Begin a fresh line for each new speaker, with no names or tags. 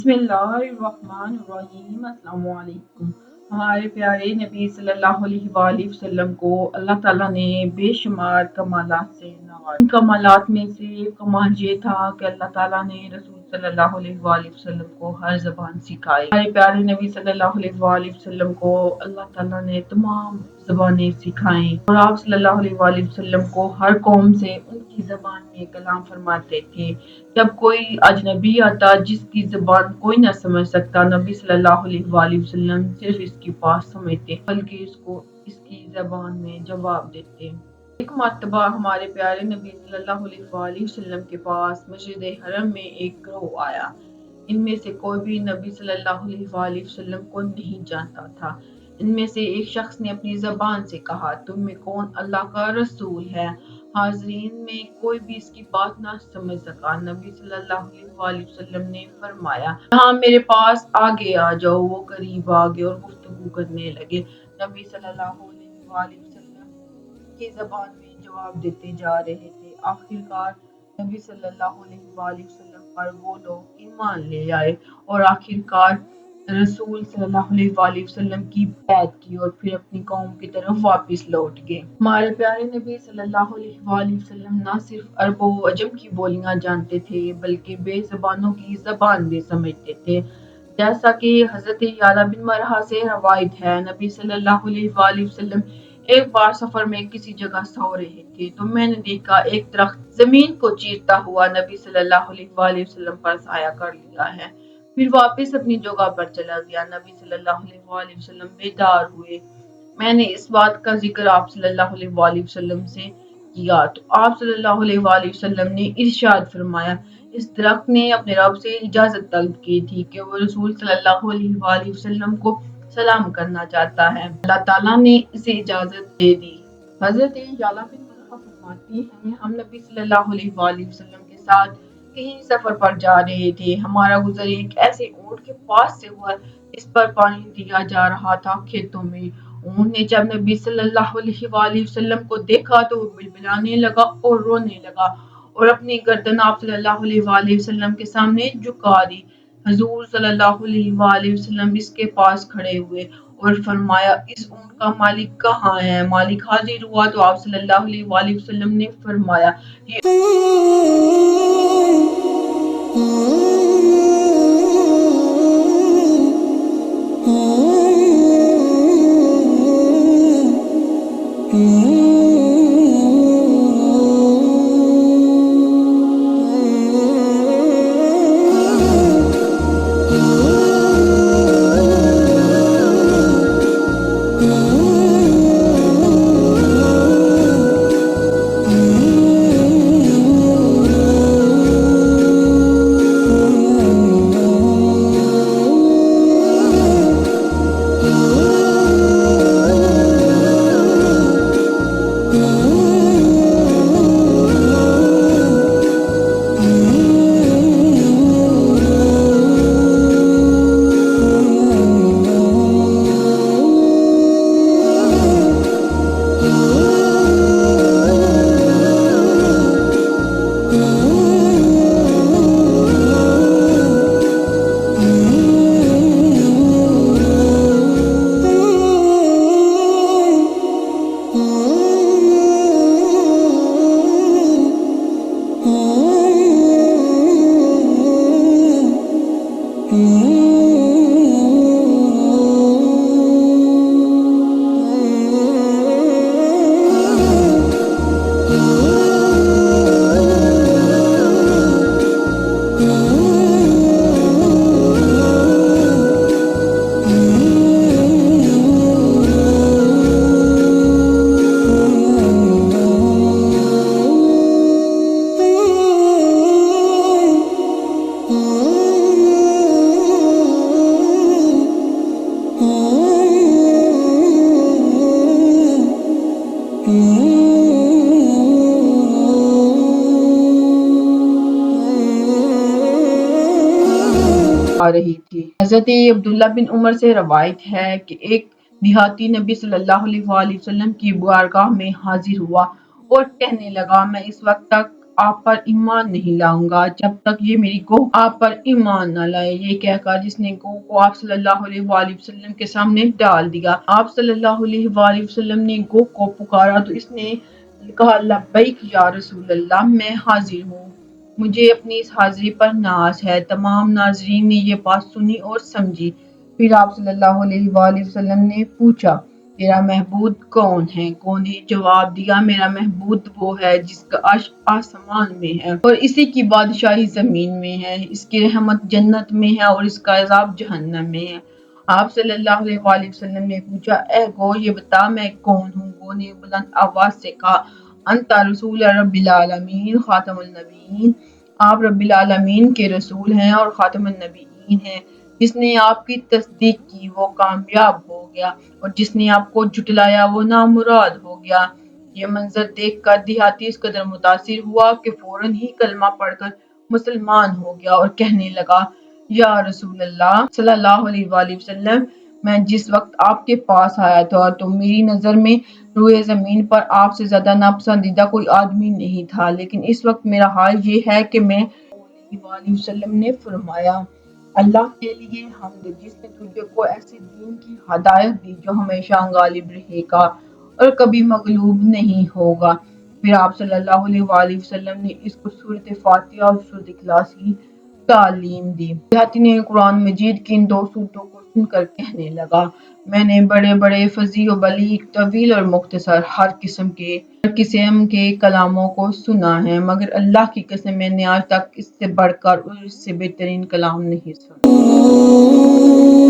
बिस्मिल्लाहिर्रहमानिर्रहीम। अस्सलाम वालेकुम। हमारे प्यारे नबी सल्लल्लाहु अलैहि वसल्लम को अल्लाह ताला ने बेशुमार कमालात से नवाजा। इन कमालात में से एक कमाल ये था कि अल्लाह ताला ने रसूल सल्लल्लाहु अलैहि वसल्लम को हर ज़बान सिखाई। हमारे प्यारे नबी सल्लल्लाहु अलैहि वसल्लम को अल्लाह ताला ने तमाम ज़बानें सिखाई और आप सल्लल्लाहु अलैहि वसल्लम को हर कौम से उनकी ज़बान में कलाम फरमाते थे। जब कोई अजनबी आता जिसकी ज़बान कोई ना समझ सकता, नबी सल्लल्लाहु अलैहि वसल्लम सिर्फ इसकी बात समझते बल्कि इसको इसकी ज़बान में जवाब देते। एक मर्तबा हमारे प्यारे नबी सल्लल्लाहु अलैहि वसल्लम के पास मस्जिद हरम में एक ग्रोह आया। इनमें से कोई भी नबी सल्लल्लाहु अलैहि वसल्लम को नहीं जानता था। इनमें से एक शख्स ने अपनी ज़बान से कहा, तुम में कौन अल्लाह का रसूल है? हाज़रीन में कोई भी इसकी बात ना समझ सका। नबी सल्लल्लाहु अलैहि वसल्लम ने फरमाया, हाँ मेरे पास आगे आ जाओ। वो करीब आ गए और गुफ्तगू करने लगे। नबी सल्लल्लाहु अलैहि वसल्लम की ज़बान में जवाब देते जा रहे थे। आखिरकार नबी सल्लल्लाहु अलैहि वसल्लम पर वो लोग ईमान ले आए और आखिरकार रसूल सल्लल्लाहु अलैहि वसल्लम की बैत की और फिर अपनी कौम की तरफ वापस लौट गए। हमारे प्यारे नबी सल्लल्लाहु अलैहि वसल्लम न सिर्फ अरब व अजम की बोलियां जानते थे बल्कि बेज़बानों की ज़बान भी समझते थे। जैसा कि हज़रत याला बिन मरहा से रवायत है, नबी सल्लल्लाहु अलैहि वसल्लम एक बार सफर में किसी जगह सो रहे थे तो मैंने देखा एक दरख्त जमीन को चीरता हुआ नबी सल्लल्लाहु अलैहि वसल्लम पर साया कर लिया है, फिर वापस अपनी जगह पर चला गया। नबी सल्लल्लाहु अलैहि वसल्लम बेदार हुए। मैंने इस बात का जिक्र आप सल्लल्लाहु अलैहि वसल्लम से किया तो आप सल्लल्लाहु अलैहि वसल्लम ने इरशाद फरमाया, इस दरख्त ने अपने रब से इजाजत तलब की थी कि वो रसूल सल्लल्लाहु अलैहि वसल्लम को सलाम करना चाहता है। अल्लाह ताला ने इसे इजाजत दे दी। हजरत याला बिन मरहा फरमाती हैं, हम नबी सल्लल्लाहु अलैहि वसल्लम के साथ कहीं सफर पर जा रहे थे। हमारा गुजर एक ऐसे ऊंट के पास से हुआ जिस पर पानी दिया जा रहा था खेतों में। ऊंट ने जब नबी सल्लल्लाहु अलैहि वसल्लम को देखा तो वो बिलबिलाने लगा और रोने लगा और अपनी गर्दन आप सल्लल्लाहु अलैहि वसल्लम के सामने झुका दी। हजूर सल्लल्लाहु अलैहि वसल्लम इसके पास खड़े हुए और फरमाया, इस ऊंट का मालिक कहाँ है? मालिक हाजिर हुआ तो आप सल्लल्लाहु अलैहि वसल्लम ने फरमाया, ये आ रही थी। हज़रत अब्दुल्ला बिन उमर से रवायत है कि एक देहाती नबी सल्लल्लाहु अलैहि वसल्लम की बारगाह में हाजिर हुआ और कहने लगा, मैं इस वक्त तक آپ پر ایمان نہیں لاؤں گا جب تک یہ میری گو آپ پر ایمان نہ لائے۔ یہ کہہ کر جس نے گو کو آپ صلی اللہ علیہ وآلہ وسلم کے سامنے ڈال دیا۔ آپ صلی اللہ علیہ وآلہ وسلم نے گو کو پکارا تو اس نے کہا لبیک یا رسول اللہ، میں حاضر ہوں، مجھے اپنی اس حاضری پر ناز ہے۔ تمام ناظرین نے یہ بات سنی اور سمجھی۔ پھر آپ صلی اللہ علیہ وآلہ وسلم نے پوچھا تیرا معبود کون ہے؟ گو نے جواب دیا میرا معبود وہ ہے جس کا عرش آسمان میں ہے اور اسی کی بادشاہی زمین میں ہے، اس کی رحمت جنت میں ہے اور اس کا عذاب جہنم میں ہے۔ آپ صلی اللہ علیہ وآلہ وسلم نے پوچھا اے گو یہ بتا میں کون ہوں؟ گو نے بلند آواز سے کہا انت رسول رب العالمین خاتم النبیین، آپ رب العالمین کے رسول ہیں اور خاتم النبیین ہیں۔ جس نے آپ کی تصدیق کی وہ کامیاب ہو گیا اور جس نے آپ کو جھٹلایا وہ نامراد ہو گیا۔ یہ منظر دیکھ کر دیہاتی اس قدر متاثر ہوا کہ فوراً ہی کلمہ پڑھ کر مسلمان ہو گیا اور کہنے لگا یا رسول اللہ صلی اللہ علیہ وآلہ وسلم، میں جس وقت آپ کے پاس آیا تھا تو میری نظر میں روئے زمین پر آپ سے زیادہ ناپسندیدہ کوئی آدمی نہیں تھا، لیکن اس وقت میرا حال یہ ہے کہ میں صلی اللہ علیہ وسلم نے فرمایا اللہ کے لیے حمد جس نے تجھے کو ایسے دین کی ہدایت دی جو ہمیشہ غالب رہے گا اور کبھی مغلوب نہیں ہوگا۔ پھر آپ صلی اللہ علیہ وآلہ وسلم نے اس کو سورۃ فاتحہ اور سورۃ اخلاص کی تعلیم دی۔ دیہاتی نے قرآن مجید کی ان دو سورتوں کو سن کر کہنے لگا میں نے بڑے بڑے فصیح و بلیغ، طویل اور مختصر ہر قسم کے کلاموں کو سنا ہے، مگر اللہ کی قسم میں نے آج تک اس سے بڑھ کر اور اس سے بہترین کلام نہیں سنا۔